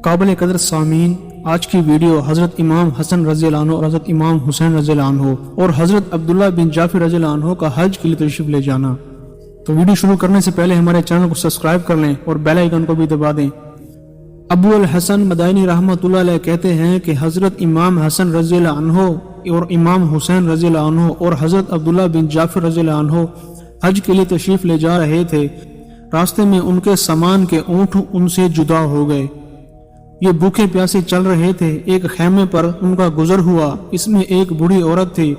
قابل قدر سامعین، آج کی ویڈیو حضرت امام حسن رضی اللہ عنہ اور حضرت امام حسین رضی اللہ عنہ اور حضرت عبداللہ بن جعفر رضی اللہ عنہ کا حج کے لیے تشریف لے جانا۔ تو ویڈیو شروع کرنے سے پہلے ہمارے چینل کو سبسکرائب کر لیں اور بیل آئیکن کو بھی دبا دیں۔ ابو الحسن مدائنی رحمۃ اللہ علیہ کہتے ہیں کہ حضرت امام حسن رضی اللہ عنہ اور امام حسین رضی اللہ عنہ اور حضرت عبداللہ بن جعفر رضی اللہ عنہ حج کے لیے تشریف لے جا رہے تھے۔ راستے میں ان کے سامان کے اونٹ ان سے جدا ہو گئے۔ یہ بھوکے پیاسے چل رہے تھے۔ ایک خیمے پر ان کا گزر ہوا، اس میں ایک بوڑھی عورت تھی۔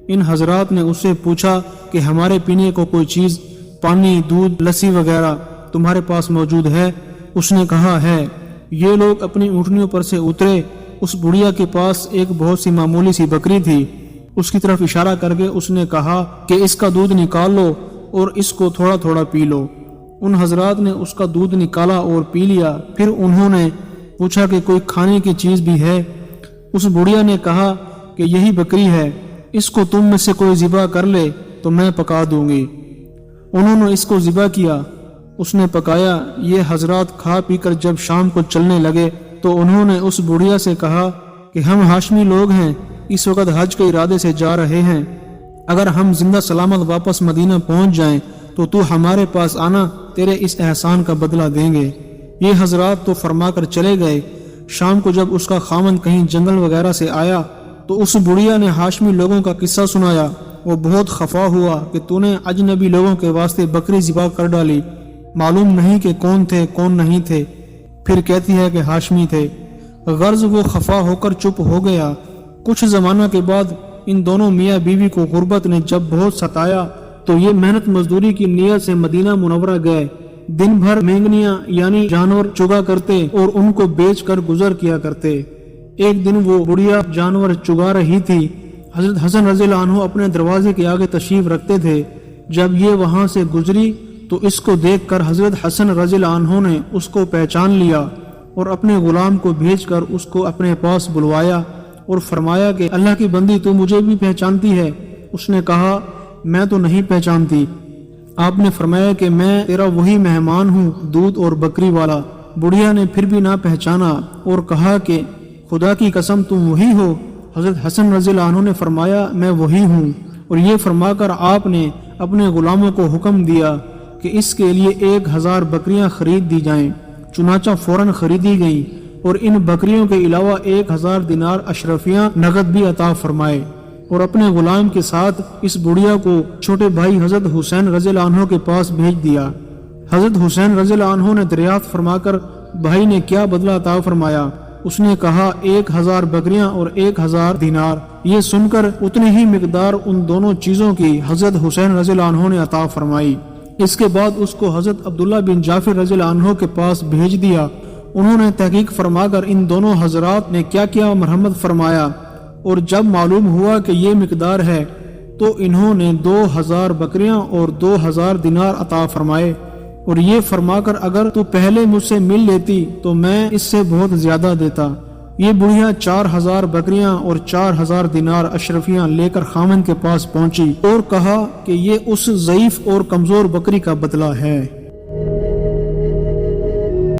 ان حضرات نے اس سے پوچھا کہ ہمارے پینے کو کوئی چیز، پانی، دودھ، لسی وغیرہ تمہارے پاس موجود ہے؟ اس نے کہا ہے۔ یہ لوگ اپنی اونٹنیوں پر سے اترے۔ اس بڑھیا کے پاس ایک بہت سی معمولی سی بکری تھی۔ اس کی طرف اشارہ کر کے اس نے کہا کہ اس کا دودھ نکال لو اور اس کو تھوڑا تھوڑا پی لو۔ ان حضرات نے اس کا دودھ نکالا اور پی لیا۔ پھر انہوں نے پوچھا کہ کوئی کھانے کی چیز بھی ہے؟ اس بڑھیا نے کہا کہ یہی بکری ہے، اس کو تم میں سے کوئی ذبح کر لے تو میں پکا دوں گی۔ انہوں نے اس کو ذبح کیا، اس نے پکایا۔ یہ حضرات کھا پی کر جب شام کو چلنے لگے تو انہوں نے اس بڑھیا سے کہا کہ ہم ہاشمی لوگ ہیں، اس وقت حج کے ارادے سے جا رہے ہیں۔ اگر ہم زندہ سلامت واپس مدینہ پہنچ جائیں تو ہمارے پاس آنا، تیرے اس احسان کا بدلہ دیں گے۔ یہ حضرات تو فرما کر چلے گئے۔ شام کو جب اس کا خاوند کہیں جنگل وغیرہ سے آیا تو اس بڑھیا نے ہاشمی لوگوں کا قصہ سنایا۔ وہ بہت خفا ہوا کہ تو نے اجنبی لوگوں کے واسطے بکری ذبح کر ڈالی، معلوم نہیں کہ کون تھے کون نہیں تھے۔ پھر کہتی ہے کہ ہاشمی تھے۔ غرض وہ خفا ہو کر چپ ہو گیا۔ کچھ زمانہ کے بعد ان دونوں میاں بیوی کو غربت نے جب بہت ستایا تو یہ محنت مزدوری کی نیت سے مدینہ منورہ گئے۔ دن بھر مینگنیاں یعنی جانور چگا کرتے اور ان کو بیچ کر گزر کیا کرتے۔ ایک دن وہ بڑھیا جانور چگا رہی تھی۔ حضرت حسن رضی اللہ عنہ اپنے دروازے کے آگے تشریف رکھتے تھے۔ جب یہ وہاں سے گزری تو اس کو دیکھ کر حضرت حسن رضی اللہ عنہ نے اس کو پہچان لیا اور اپنے غلام کو بھیج کر اس کو اپنے پاس بلوایا اور فرمایا کہ اللہ کی بندی، تو مجھے بھی پہچانتی ہے؟ اس نے کہا میں تو نہیں پہچانتی۔ آپ نے فرمایا کہ میں تیرا وہی مہمان ہوں، دودھ اور بکری والا۔ بڑھیا نے پھر بھی نہ پہچانا اور کہا کہ خدا کی قسم تم وہی ہو؟ حضرت حسن رضی اللہ عنہ نے فرمایا میں وہی ہوں، اور یہ فرما کر آپ نے اپنے غلاموں کو حکم دیا کہ اس کے لیے 1000 بکریاں خرید دی جائیں۔ چنانچہ فوراً خریدی گئیں اور ان بکریوں کے علاوہ 1000 دینار اشرفیاں نقد بھی عطا فرمائے، اور اپنے غلام کے ساتھ اس بڑھیا کو چھوٹے بھائی حضرت حسین رضی اللہ عنہ کے پاس بھیج دیا۔ حضرت حسین رضی اللہ عنہ نے دریافت فرما کر بھائی نے کیا بدلہ عطا فرمایا؟ اس نے کہا 1000 بکریاں اور 1000 دینار۔ یہ سن کر اتنی ہی مقدار ان دونوں چیزوں کی حضرت حسین رضی اللہ عنہ نے عطا فرمائی۔ اس کے بعد اس کو حضرت عبداللہ بن جعفر رضی اللہ عنہ کے پاس بھیج دیا۔ انہوں نے تحقیق فرما کر ان دونوں حضرات نے کیا کیا مرحمت فرمایا، اور جب معلوم ہوا کہ یہ مقدار ہے تو انہوں نے 2000 بکریاں اور 2000 دینار عطا فرمائے، اور یہ فرما کر اگر تو پہلے مجھ سے مل لیتی تو میں اس سے بہت زیادہ دیتا۔ یہ بڑھیا 4000 بکریاں اور 4000 دینار اشرفیاں لے کر خاوند کے پاس پہنچی اور کہا کہ یہ اس ضعیف اور کمزور بکری کا بدلہ ہے۔